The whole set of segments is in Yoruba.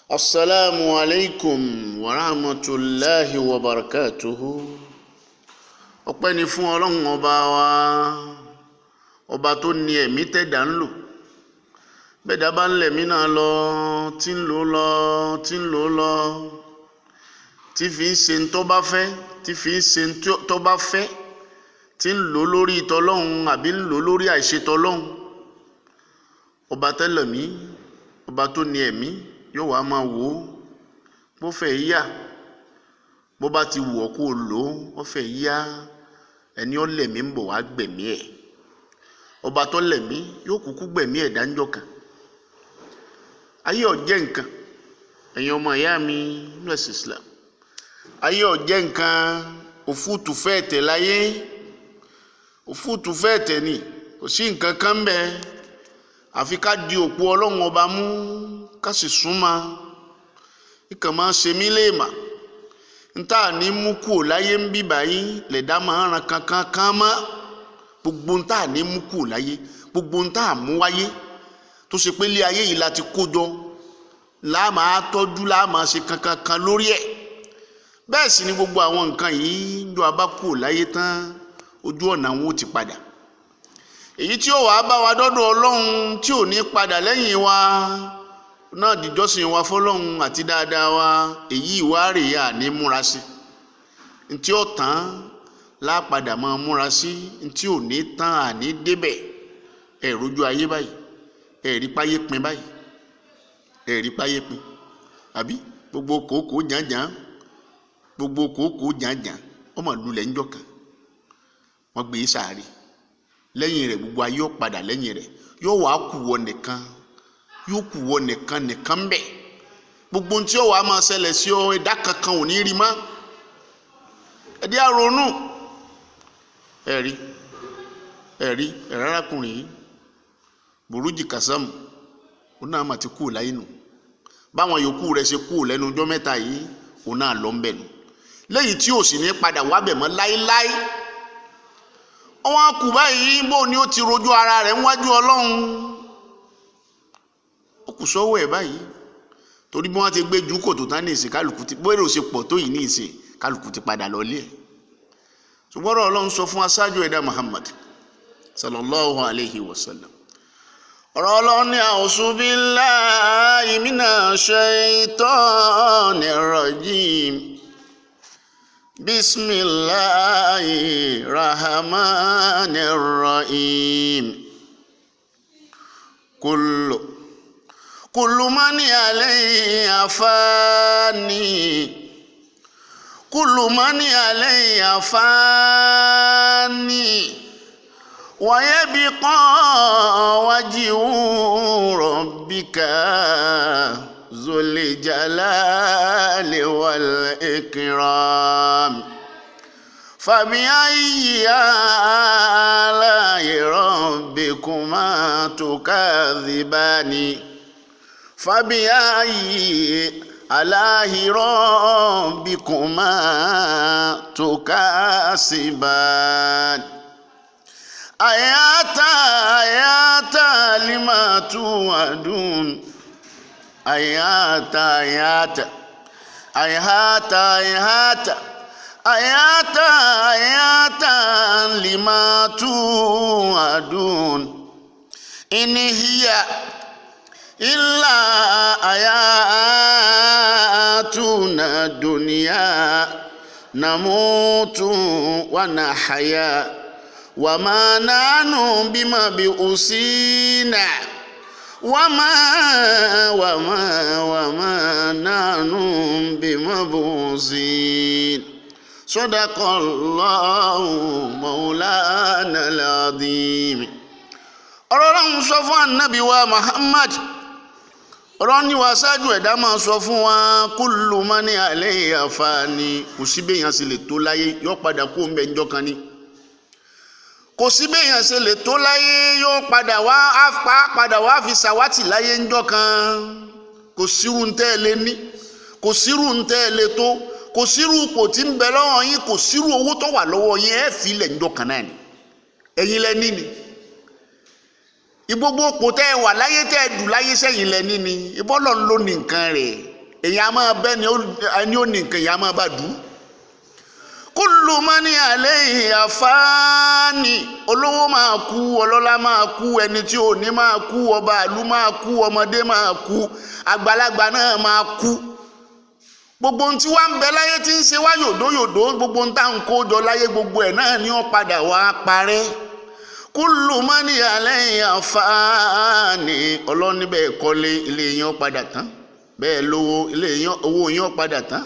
Assalamu alaikum wa rahmatullahi wa barakatuhu. Ọpẹ́ ni fún Ọlọ́run ọba wa, ọba tó ní ẹ̀mí tẹ́dà ń lò. Bẹ́ẹ̀dá bá ń lẹ̀mí náà lọ, tí ń lò lọ, tí ń lò lọ, tí fi ń ṣe tó bá fẹ́, tí fi ń ṣe tó bá fẹ́, tí ń lò lórí t'Ọlọ́run àbí ń lò lórí àìṣe t'Ọlọ́run. Ọba tẹ́lẹ̀mí, ọba tó ní ẹ̀mí, yóò wá máa wò ó bó fẹ́ yá, bó bá ti wù ọ́ kó lò ó fẹ́ yá, ẹni ó lẹ̀mí ń bọ̀ wá gbẹ̀mí ẹ̀. Ọba tó lẹ̀mí yóò kúkú gbẹ̀mí ẹ̀ dáńjọ́ kan. Ayé ọ̀jẹ́ nǹkan, ẹ̀yin ọmọ ìyá mi nínú ẹ̀sìn Islam, ayé ọ̀jẹ́ nǹkan, òfúùtù fẹ́ tẹ̀ láyé, òfúùtù fẹ́ tẹ̀ ni, kò sí nǹkan kan bẹ́ẹ̀, àfi ká di òpó Ọlọ́run ọba mú, ká sì súnmọ́. Ìkàn máa ṣe mí léèmà, ntá ní mú kúrò láyé ń bí báyìí lẹ̀dá máa ran kankan kan mọ́. Gbogbo ntá ní mú kúrò láyé, gbogbo ntá mú wáyé tó ṣe pé ilé ayé yìí láti kójọ láàmà tọ́jú, láàmà ṣe kankan kan lórí ẹ̀. Bẹ́ẹ̀ sì ni gbogbo àwọn nǹkan yìí ń jọ abá kúrò láyé tán, ojú ọ̀nà wọn ò ti padà. Èyí tí ó wà bá wa dọ́dọ̀ Ọlọ́run tí ò ní padà lẹ́yìn wa náà dìjọ́sìn wa fọ́lọ́run àti dáadáa wa, èyí ìwà rèé àní múra sí. Ntí ó tán lápadà máa múra sí, ntí ò ní tán àní débẹ̀. Ẹ rójú ayé báyìí, ẹ rí páyé pin báyìí, ẹ rí páyé pin àbí gbogbo kòókò jàǹjàǹ, gbogbo kòókò jàǹjàǹ ọmọ lulẹ̀ ńjọ́ kan wọ́n gbé sáré. Lẹ́yìn rẹ̀ gbogbo ayé ó padà lẹ́yìn rẹ̀, yóò wá kù wọ nìkan, yóò kù wọ nìkan nìkan bẹ́ẹ̀. Gbogbo tí ó wà máa ṣẹlẹ̀ sí ọ, ẹ̀dá kankan ò ní rí mọ́. Ẹ̀dí àrònú ẹ̀rí arákùnrin yìí Burújì Kàsámù, òun náà mà ti kú láyé nù. Báwọn yòókù rẹ̀ ṣe kú lẹ́nu ọjọ́ mẹ́ta yìí, òun náà lọ ń bẹ̀ nù. Lẹ́yìn tí ò sì ní padà wábẹ̀ mọ́ láéláé. Ọwọ́n kù báyìí, bó ni ó ti rojú ara rẹ̀ níwájú Ọlọ́run. Ó kù sọ́wọ́ ẹ̀ báyìí, torí bí wọ́n ti gbé jù kò tó tán ní ìsìn, kálukú ti bóyá ó ṣe pọ̀ tó yìí ní ìsìn, kálukú ti padà lọ lé ẹ̀. Ṣùgbọ́n Ọlọ́run sọ fún aṣáájú ẹ̀dá Muhammad sallallahu alayhi wa sallam. Ọ̀rọ̀ Ọlọ́run ní a'udhu billahi minash shaitanir rajim. Bismillahirrahmanirrahim. Kullu man alayha fani, kullu man alayha fani, wa yabqa wajhu rabbika zul jalali wal ikram. فبأي آلاء ربكما تكذبان فبأي آلاء ربكما تكذبان آيات لما توعدون آيات لما توعدون إن هي إلا آياتنا الدنيا نموت ونحيا وما نحن بمبعوثين وما نحن بمبعوثين صدق الله مولانا العظيم. Ọlọ́run sọ fún Ànábì wa Muhammad, ọ̀rọ̀ ni wá ṣáájú ẹ̀dá máa sọ fún wa, kullu man alayha fani. Kò sí béèyàn ṣe lè tó láyé, yóò padà kú ń bẹ ńjọ́ kan ni. Kò sí béèyàn ṣe lè tó láyé, yóò padà wá fi ṣàwátì láyé ńjọ́ kan. Kò sírú ń tẹ́ ẹ lé ní, kò sírú ń tẹ́ ẹ lé tó, kò sírú ipò tí ń bẹ lọ́wọ́ yín, kò sírú owó tó wà lọ́wọ́ yín, ẹ fi ilẹ̀ ńjọ́ kan náà ni. Ẹ̀yin lẹ ní ni. Ìgbogbo ipò tẹ́ ẹ wà láyé tẹ́ ẹ dù láyé sẹ́yìn lẹ ní ni. Ìbọ́lọ̀ ń lò ní nǹkan rẹ̀. èyàn máa bẹ́ ni ó ní nǹkan èyàn máa bá dù. Kullu mani alayhi afani, olówó máa kú, ọlọ́lá máa kú, ẹni tí ò ní máa kú, ọba ìlú máa kú, ọmọdé máa kú, àgbàlagbà náà máa kú. Gbogbo ohun tí wá ń bẹ láyé tí ń ṣe wá yòdóyòdó, gbogbo ohun tá ń kó jọ láyé, gbogbo ẹ̀ náà ni ó padà wá parẹ́. Kullu mani alayhi afani, ọlọ́ni bẹ́ẹ̀ kọ́lé, ilé yín ó padà tán, bẹ́ẹ̀ lówó, ilé yín, owó yín ó padà tán,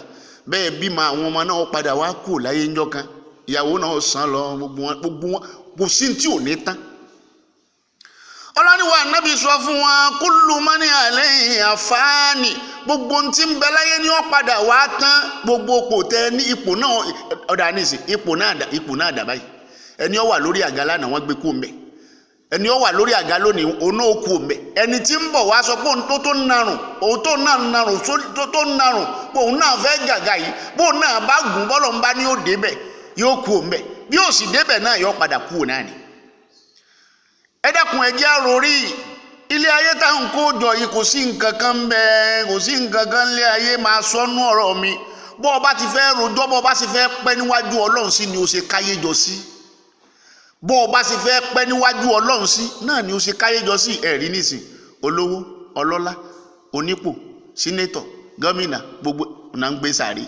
bẹ́ẹ̀ bímọ àwọn ọmọ náà ó padà wá kú láyé ńjọ́ kan, ìyàwó náà sàn lọ, gbogbo wọn kò sí tí ò ní tán. Ọlọ́ni wa Nábì sọ fún wọn, kullu mani alayhi afani, gbogbo ohun tí ń bẹ láyé ni ó padà wá tán. Gbogbo kò tẹ ní ipò náà ọ̀dà nísìn, ipò náà dà báyìí. Ẹni ó wà lórí àga lánàá wọ́n gbé kú mbẹ̀, ẹni ó wà lórí àga lónìí òun náà kú mbẹ̀. Ẹni tí ń bọ̀ wá sọ pé òun tó narùn, òun tó narùn pé òun náà fẹ́ gàgà yìí, bó náà bá gùn bọ́lọ̀ ń bá ní ó débẹ̀ yóò kú mbẹ̀, bí ó sì débẹ̀ náà yóò padà kú náà ni. Ẹ dákun ẹ jẹ́ àròrí ilé ayé tá ń kó jọ yìí, kò sí nǹkan kan bẹ́ẹ̀, kò sí nǹkan kan lé ayé. Máa sọnú ọ̀rọ̀ mi, bó o bá ti fẹ́ rojọ́, bó o bá sì fẹ́ pẹ́ níwájú Ọlọ́run sí ni o ṣe káyé jọ sí. Bó o bá sì fẹ́ pẹ́ níwájú Ọlọ́run sí náà ni o ṣe káyé jọ sí. Ẹ̀rí nísìn, olówó, ọlọ́lá, onípò, sínétọ̀, gómìnà, gbogbo ọ̀nà ń gbé sàárè,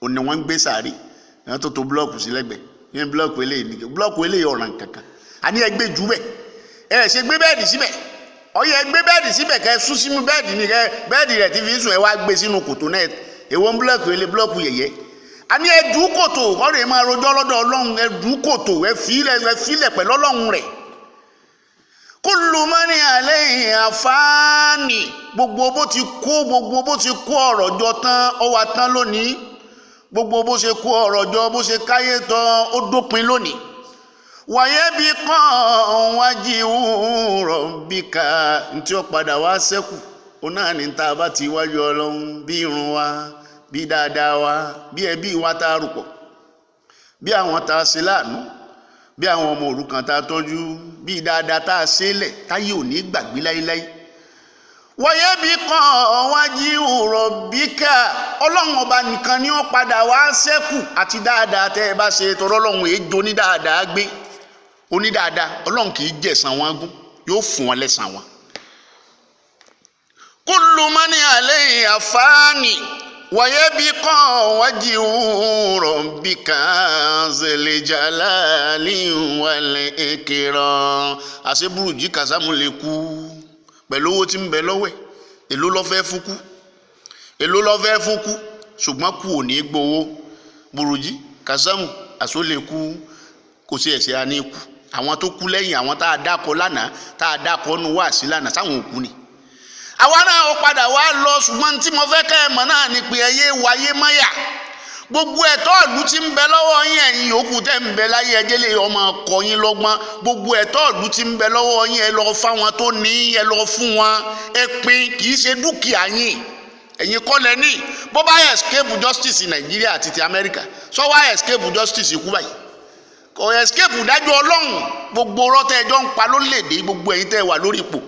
ọ̀nà wọn ń gbé sàárè. Ẹ̀yàn tó to búlọ́ọ̀kù sí lẹ́gbẹ̀ẹ́, yẹn búlọ́ọ̀kù eléyìí ọ̀ràn kankan. Àní ẹgbẹ́ jù bẹ́ẹ̀, ẹ ṣe gbé bẹ́ẹ̀dì síbẹ̀, ọyẹ ẹgbẹ́ bẹ́ẹ̀dì síbẹ̀ kẹ́ sún sínú bẹ́ẹ̀dì ni, kẹ́ bẹ́ẹ̀dì rẹ̀ ti fi sùn ẹ wá gbé sínú kòtò náà. Èwo ń búlọ́ọ̀kù yẹ̀yẹ́. Àní ẹdù kòtò, ọ̀rẹ́ máa rojọ́ lọ́dọ̀ Ọlọ́run, ẹdù kòtò, ẹ fílẹ̀ pẹ̀lú Ọlọ́run rẹ̀. Kullu mani alayhi afani, gbogbo bó ti kó ọ̀rọ̀ jọ tán, ó wá tán lónìí. Gbogbo bó ṣe kó ọ̀rọ̀ jọ, bó ṣe káyé tán, ó dópin lónìí. Wayabqa wajhu rabbika, ntí ó padà wá ṣẹ́kù ó náà ní tá bá ti wájú Ọlọ́run, bí irun wa, bí dáadáa wa, bí ẹbí wa tá rúpọ̀, bí àwọn tá ṣe láàánú, bí àwọn ọmọ òrukàn tá tọ́jú, bí dáadáa tá ṣe lẹ̀ táyé ò ní gbàgbé láíláí. Wayabqa wajhu rabbika, Ọlọ́run ọba nìkan ni ó padà wá ṣẹ́kù, àti dáadáa tẹ́ ẹ bá ṣe, tọrọ Ọlọ́run èjò ní dáadáa gbé. Onídáadáa Ọlọ́run kì í jẹ̀san wọn gún, yóò fún wọn lẹ́san wọn. Kullu mani alayhi afani, wayabqa wajhu rabbika zil jalali wal ikram. Àṣẹ Bùrújí Kàsámù lè kú pẹ̀lú owó tí ń bẹ lọ́wọ́ ẹ̀. Èló ló fẹ́ fún kú, ṣùgbọ́n kú ò ní gbowó. Bùrújí Kàsámù àṣọ lè kú, kò sí ẹ̀ṣẹ̀ á ní kú. Àwọn tó kú lẹ́yìn àwọn tá a dákọ lánàá, tá a dákọ nù wá sí lánàá, sáwọn òkú ni. Àwa náà ó padà wá lọ, ṣùgbọ́n tí mo fẹ́ kẹ́ ẹ mọ̀ náà ni pé ẹyẹ wáyé mọ́yà. Gbogbo ẹ̀tọ́ ìlú tí ń bẹ lọ́wọ́ yín, ẹ̀yin yòókù tẹ́ ń bẹ láyé ẹjẹ́ lè ọmọ ọkọ yín lọ́gbọ́n. Gbogbo ẹ̀tọ́ ìlú tí ń bẹ lọ́wọ́ yín, ẹ lọ fáwọn tó ní, ẹ lọ fún wọn, ẹ pín, kì í ṣe dúkìá yín. Ẹ̀yin kọ́ lẹ ní. Bó bá escape justice Nàìjíríà àti ti Amẹ́ríkà, sọ wá escape justice ikú báyìí. Kò escape dájọ́ Ọlọ́run. Gbogbo ọ̀rọ̀ tẹ́ ẹjọ́ ń pa lórílẹ̀-èdè, gbogbo ẹ̀yin tẹ́ wà lórí ipò,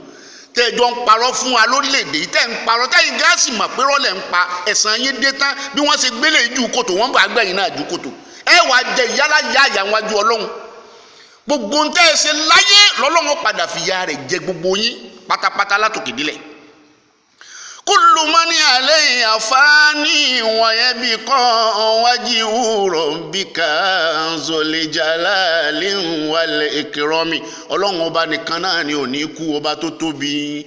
tẹ́ ẹjọ́ ń parọ́ fún wa lórílẹ̀-èdè, tẹ́ ń parọ́, tẹ́yìn gáàsì mọ̀ pé rọ́lẹ̀ ń pa, ẹ̀san yín dé tán. Bí wọ́n ṣe gbélé ju kòtò, wọ́n bá gbẹ̀yìn náà ju kòtò. Ẹ wàá jẹ ìyálà yá àyà wájú Ọlọ́run. Gbogbo ń tẹ́ ẹ ṣe láyé lọ́lọ́run padà fìyà rẹ̀ jẹ gbogbo yín pátápátá látòkè délẹ̀. Kullu mani alayhi afani, wayabqa wajhu rabbika zul jalali wal ikrami. Ọlọ́run ọba nìkan náà ni ò ní kú, ọba tó tóbi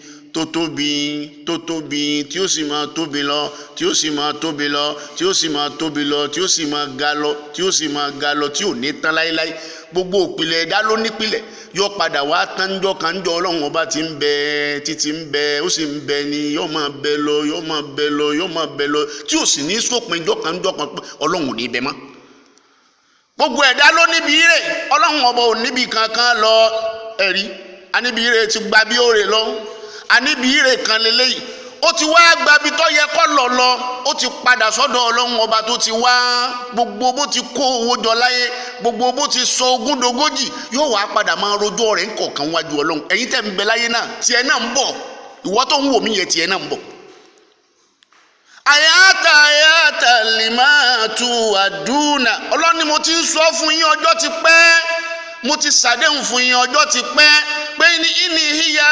tí ó sì máa tóbi lọ, tí ó sì máa tóbi lọ, tí ó sì máa tóbi lọ, tí ó sì máa ga lọ, tí ó sì máa ga lọ, tí ò ní tán láíláí. Gbogbo òpìlẹ̀ ẹ̀dá ló nípìlẹ̀, yóò padà wá tánjọ́ kanjọ́. Ọlọ́run ọba ti ń bẹ, títí ń bẹ, ó sì ń bẹ ni, yóò máa bẹ lọ, yóò máa bẹ lọ, yóò máa bẹ lọ, tí ò sì ní sópin jọ́ kanjọ́ kan pé Ọlọ́run ò ní bẹ mọ́. Gbogbo ẹ̀dá ló níbi ire, Ọlọ́run ọba ò níbi kankan lọ. Ẹ̀rí aníbi ire ti gba bí òrè lọ, aníbi ire kan lélẹ́yìí, ó ti wá gbabi tó yẹ kó lọ, ó ti padà sọ́dọ̀ Ọlọ́run ọba tó ti wá. Gbogbo bó ti kó owó jọ láyé, gbogbo bó ti sọ ogún dogójì, yóò wá padà máa rojọ́ rẹ̀ ńkọ̀ọ̀kan wájú Ọlọ́run. Ẹ̀yin tẹ́ ń bẹ láyé náà, tiẹ̀ náà ń bọ̀. Ìwọ tó ń wò mí yẹn, tiẹ̀ náà ń bọ̀. ayata limatu aduna Ọlọ́run ni mo ti ń sọ fún yín ọjọ́ ti pẹ́, mo ti ṣàdéhùn fún yín ọjọ́ ti pẹ́ pé ní ìní hiya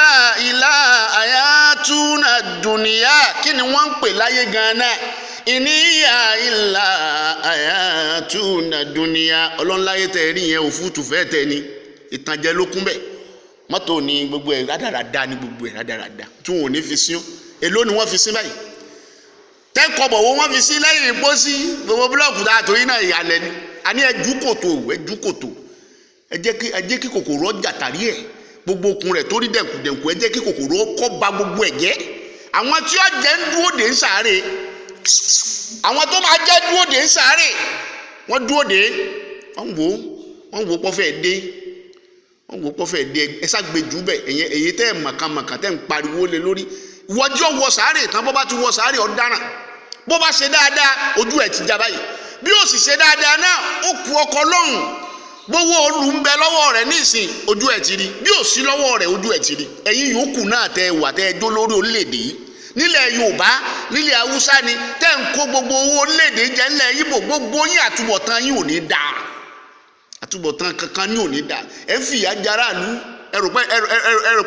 ìlà ayatuna dunya. Kí ni wọ́n ń pè láyé gan-an? ìní hiya ìlà ayatuna dunya. Ọlọ́run láyé tẹ́ rí yẹn òfútù fẹ́ tẹ́ ni, ìtànjẹ ló kún bẹ́ẹ̀. Mọ́tò ní gbogbo ẹ̀ rádaràda ní gbogbo ẹ̀ rádaràda tí wọn ò ní fi sí ọ́. Èló ni wọ́n fi sí báyìí? 10 kọ́bọ̀ wo wọ́n fi sí lẹ́yìn ìpósí gbogbo búlọ́ọ̀kù tá a torí náà ìyàlẹ́ ni. A ní ẹjú kòtò ẹ jẹ́ kí kòkòrò ọjà tàrí ẹ̀ gbogbo okùn rẹ̀ torí dẹ̀kùdẹ̀kù ẹ jẹ́ kí kòkòrò kọ́ ba gbogbo ẹ̀ jẹ́. Àwọn tí ó jẹ́ ń dúró dé ń sáré, àwọn tó máa jẹ́ dúró dé ń sáré, wọ́n dúró dé, wọ́n wò pọ́fẹ́ dé, ẹ ságbèjú bẹ̀ èyí tẹ́ ẹ̀ màkàmàkà tẹ́ ń pariwo lé lórí. Wọ́jọ́ wọ sáré tán bó bá ti wọ sáré ọ̀daràn, bó bá ṣe dáadáa ojú ẹ̀ ti já báyìí, bí ó sì ṣe dáadáa náà ó ku ọkọ lọ́hùn. Gbówó olú ń bẹ lọ́wọ́ rẹ̀ nísìn ojú ẹ̀ ti rí, bí ó sí lọ́wọ́ rẹ̀ ojú ẹ̀ ti rí. Ẹ̀yin yòókù náà tẹ́ wà tẹ́ jó lórí orílẹ̀-èdè yìí, nílẹ̀ Yorùbá nílẹ̀ Haúsá ni tẹ́ ń kó gbogbo owó orílẹ̀-èdè jẹ́ ńlẹ̀ Ìgbò, gbogbo yín àtúbọ̀tán yín ò ní dáa, àtúbọ̀tán kankan yín ò ní dáa. Ẹ fìyà jara ìlú, ẹrù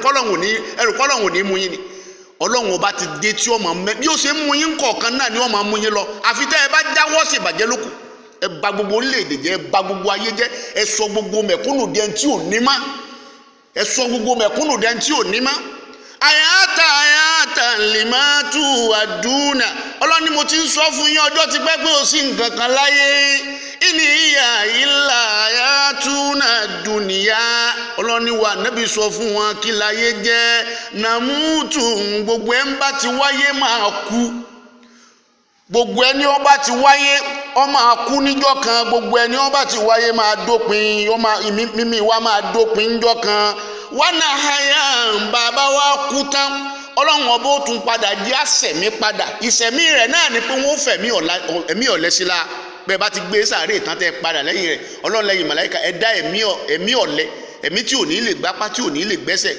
kọ́lọ́hùn ò ní mú yín ni. Ọlọ́run ọba ti dé tí ọmọ mẹ́ bí ó ṣe ń mú yín kọ̀ọ̀kan náà ni wọ́n máa mú yín lọ. Àfi tẹ́ ẹ bá jáwọ́ sí ìbàjẹ́ lókù, ẹ bà gbogbo orílẹ̀-èdè jẹ́, ẹ bà gbogbo ayé jẹ́, ẹ sọ gbogbo mẹ̀kúnnù di ẹni tí ò ní mọ́, ẹ sọ gbogbo mẹ̀kúnnù di ẹni tí ò ní mọ́. ayata limatu aduna Ọlọ́run ni mo ti ń sọ fún yín ọjọ́ ti pẹ́ pé ó sì nǹkan kan láyé. ìní hiya ìlà ayatuna dunya. Ọlọ́run ni wà nábì sọ fún wọn kí láyé jẹ́. nàmútù gbogbo ẹ̀ ń bá ti wáyé máa kú, gbogbo ẹni ó bá ti wáyé ó máa kú níjọ́ kan, gbogbo ẹni ó bá ti wáyé máa dópin, mímí wa máa dópin níjọ́ kan. wọnà àyà bàbá wa kú tán Ọlọ́run ọba ó tún padà jí àṣẹ̀mí padà. ìṣẹ̀mí rẹ̀ náà ni pé wọ́n fẹ̀mí ọ̀lẹ sí la. Bẹ́ẹ̀ bá ti gbé sáré ìtàn tẹ́ padà lẹ́yìn rẹ̀, Ọlọ́run lẹ́yìn màláíkà ẹ dá ẹ̀mí ọ̀lẹ, ẹ̀mí tí ò ní lè gbápá tí ò ní lè gbẹ́sẹ̀,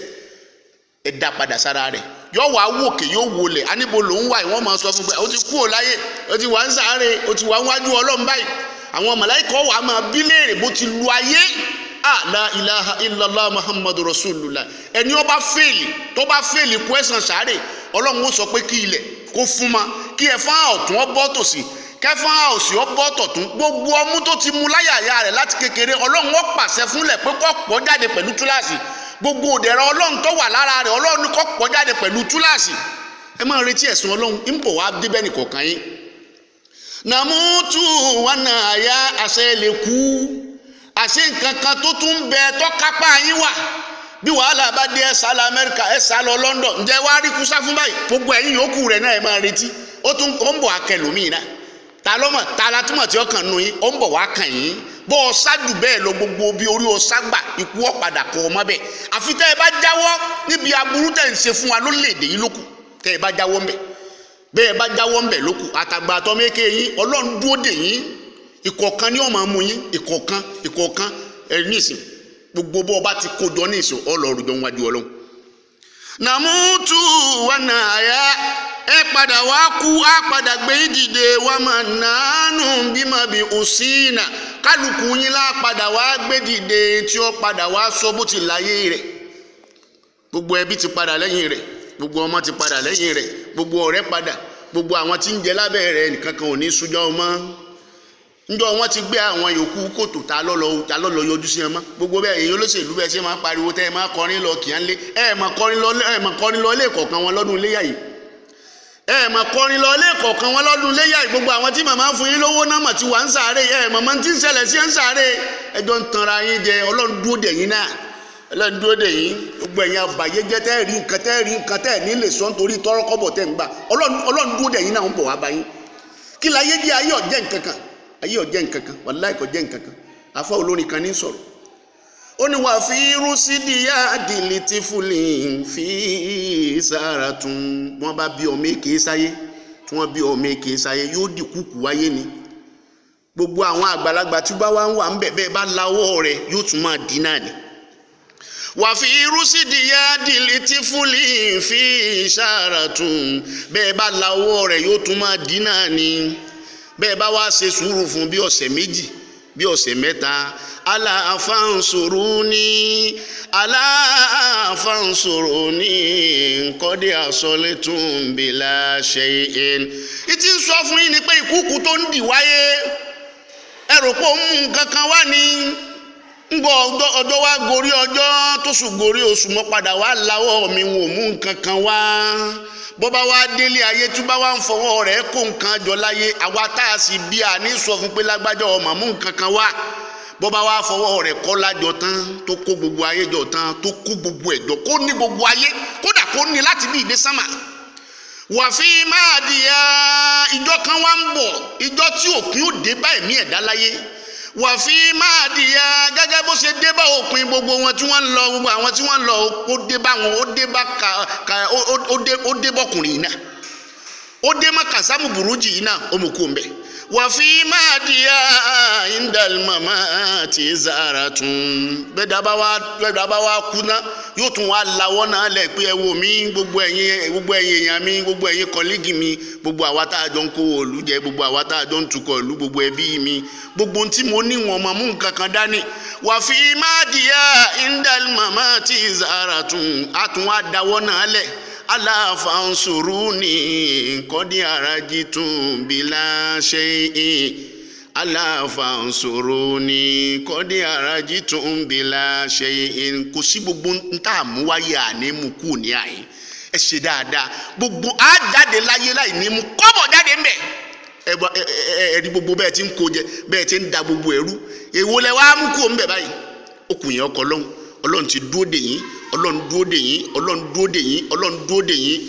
ẹ dá padà sára rẹ̀. Yóò wá wòkè yóò wọlẹ̀, aníbo ló ń wà ìwọ́n máa sọ fún pé ó ti kú ò láyé, ó ti wà ń sáré, ó ti wà ń wájú Ọlọ́run báyìí. Àwọn màláíkà wà á máa bí léèrè bó ti lu ayé. La ilaha illallah muhammadu rasulullah. Ẹni ó bá fèèlì tó bá fèèlì kú ẹ̀sán sáré, Ọlọ́run ó sọ pé kí ilẹ̀ kó fún ma, kí ẹ̀fọn ọ̀tún ọ bọ́ tòsì, kẹfọn òsì ọ bọ́ tọ̀tún, gbogbo ọmú tó ti mu láyàyà rẹ̀ láti kékeré Ọlọ́run ó pàṣẹ fúnlẹ̀ pé kó pọ̀ jáde pẹ̀lú túláàsì. Gbogbo òdẹ̀rẹ̀ Ọlọ́run tó wà lára rẹ̀ Ọlọ́run kó pọ̀ jáde pẹ̀lú túláàsì. Ẹ máa retí ẹ̀sùn Ọlọ́run ń bọ̀ wá débẹ̀ nìkọ̀ọ̀kan yín. nàmútù wọnà àyà àṣẹ lè kú, àṣẹ nǹkan kan tó tún bẹ tó kápá yín wà. Bí wàhálà bá dé ẹ sá lọ Amẹ́ríkà, ẹ sá lọ London, ǹjẹ́ wàá rí kúsá fún báyìí? Gbogbo ẹ̀yin yòókù rẹ̀ náà ẹ máa retí, ó ń bọ̀ akẹlòmíì náà. Ta lọ́mọ̀ ta la túmọ̀ tí ó kàn nù yín, ó ń bọ̀ wá kàn yín. Bọ́ ọ ṣáájú bẹ́ẹ̀ lọ gbogbo bí orí ọ ságbà ikú ọ̀padà kọ ọmọ bẹ́ẹ̀. Àfi tẹ́ ẹ bá jáwọ́ níbi aburú tẹ̀ ń ṣe fún wa lórílẹ̀‐èdè yìí lókù, tẹ́ ẹ bá jáwọ́ ńbẹ̀, bẹ́ẹ̀ bá jáwọ́ ńbẹ̀ lókù. Àtàgbà àtọ́mẹ́kẹ́ yín Ọlọ́run dúró dè yín, ìkọ̀ọ̀kan ni ó máa mú yín, ìkọ̀ọ̀kan nísìn gbogbo bọ́ ọba ti kójọ nísìn Ọlọ́run jọ wájú Ọlọ́run. nàmútù wọnà àyà ẹ padà wá kú, á padà gbé dìde wá máa nánú bímọ bí òsínà. Kálukú yín lá padà wá gbé dìde tí ó padà wá sọ bó ti láyé rẹ̀. Gbogbo ẹbí ti padà lẹ́yìn rẹ̀, gbogbo ọmọ ti padà lẹ́yìn rẹ̀, gbogbo ọ̀rẹ́ padà, gbogbo àwọn tí ń jẹ lábẹ́ rẹ̀ nìkan kan ò ní súnjọ́ ọmọ. Ńjọ́ wọ́n ti gbé àwọn yòókù kòtò ta lọ́lọ́ yọjú sí ẹ mọ́. Gbogbo bẹ́ẹ̀ èyí olóṣèlú bẹ́ẹ̀ ṣe máa pariwo tẹ́ ẹ máa kọrin lọ kìí lé, ẹ máa kọrin lọ ilé kọ̀ọ̀kan wọn lọ́dún iléyà yìí, ẹ máa kọrin lọ ilé kọ̀ọ̀kan wọn lọ́dún iléyà yìí. Gbogbo àwọn tí màmá fún yín lówó náà mà ti wà ń sáré, ẹ màmá tí ń ṣẹlẹ̀ sí ń sáré, ẹjọ́ ń tanra yín jẹ. Ọlọ́run dúró dè yín náà, Ọlọ́run dúró dè yín. Gbogbo ẹ̀yin àbàyéjẹ́ tẹ́ rí nǹkan tẹ́ ní lè sọ nítorí tọ́rọ́kọ́bọ̀ tẹ́ ń gbà, Ọlọ́run dúró dè yín náà ń bọ̀ wá bá yín. Kí láyé jẹ́ ayé ọ̀jẹ́ nǹkan kan, ayé ọ̀jẹ́ nǹkan kan, wàláhì kò jẹ́ nǹkan kan. Àfá olórin kan ní sọ̀rọ̀, ó ní wà fi rúsídìyà dìlì tí fúlì fi sára tún. Wọ́n bá bí ọmọ èké sáyé, tí wọ́n bí ọmọ èké sáyé yóò di kúkú wáyé ni. Gbogbo àwọn àgbàlagbà tí bá wá ń wà ń bẹ̀ bẹ́ẹ̀ bá láwọ́ rẹ̀ yóò tún máa dín náà ni. wà fi rúsídìyà dìlítí fúlì fi ìṣàràtún bẹ́ẹ̀ bá lawọ́ rẹ̀ yóò tún máa dínà ni bẹ́ẹ̀ bá wá ṣe sùúrù fún bí ọ̀sẹ̀ méjì bí ọ̀sẹ̀ mẹ́ta aláàfáǹsòróní nkọ́dé àsọlétún bìlà ṣẹ́yìn. ìtì sọ fún yín ni pé ìkúkú tó ń dì wáyé ẹrù pé ó mú nǹkan kan wá ní ngbọ ọjọ́ wa gorí ọjọ́ tó sùn gorí oṣù mọ́ padà wá láwọ́ mi wò mú nǹkan kan wá bọ́bá wa délé ayé tí bá wá ń fọwọ́ rẹ̀ kó nǹkan jọ láyé àwa tá a sì bí a ní sọ fún pé lágbájá ọmọ mú nǹkan kan wá bọ́bá wa fọwọ́ rẹ̀ kọ́ lájọ tán tó kó gbogbo ayé jọ tán tó kó gbogbo ẹ̀jọ kó ní gbogbo ayé kódà kó ní láti bí ìdè sámà wàfí máa dìyà ìjọ kan wá ń bọ̀ ìjọ tí òpin ó dé bá ẹ̀mí ẹ̀dá láyé wàfí máa dìyà gẹ́gẹ́ bó ṣe dé bá òpin gbogbo wọn tí wọ́n ń lọ gbogbo àwọn tí wọ́n ń lọ ó dé bá wọn ó dé bọ́kùnrin náà ó dé má kàsámù burújì náà ó mú kó mbẹ wàfí máa dìyà indalmama ti zaratun bẹ́ẹ̀ dábàá wa kú náà yóò tún wá lawọ́ náà lẹ̀ pé ẹ wò mí gbogbo ẹ̀yin èèyàn mi gbogbo ẹ̀yin kọ́lígì mi gbogbo àwa tá a jọ ń kó òòlù jẹ gbogbo àwa tá a jọ ń tukọ̀ òòlù gbogbo ẹbí mi gbogbo tí mo ní wọn mọ̀ mú nǹkan kan dání wà fi má dìyà indal mama ti zaratun a tún wá dáwọ́ náà lẹ̀ aláfansuruni kọ́dí arajitun bílá ṣẹ́yìn aláfansuruni kọ́dí arajitun bílá ṣẹ́yìn kò sí gbogbo ntá àmúwáyé ànímú kù ní àyè ẹ ṣe dáadáa gbogbo á jáde láyé láì ní mú kọ́bọ̀ jáde ń bẹ̀ ẹ̀rí gbogbo bẹ́ẹ̀ tí ń kó jẹ bẹ́ẹ̀ tí ń da gbogbo ẹ̀rú èwo lẹ wá mú kó ń bẹ̀ báyìí okùn yẹn ọkọ̀ ọlọ́run ti dúró dè yín ọlọ́run dúró dè yín ọlọ́run dúró dè yín ọlọ́run dúró dè yín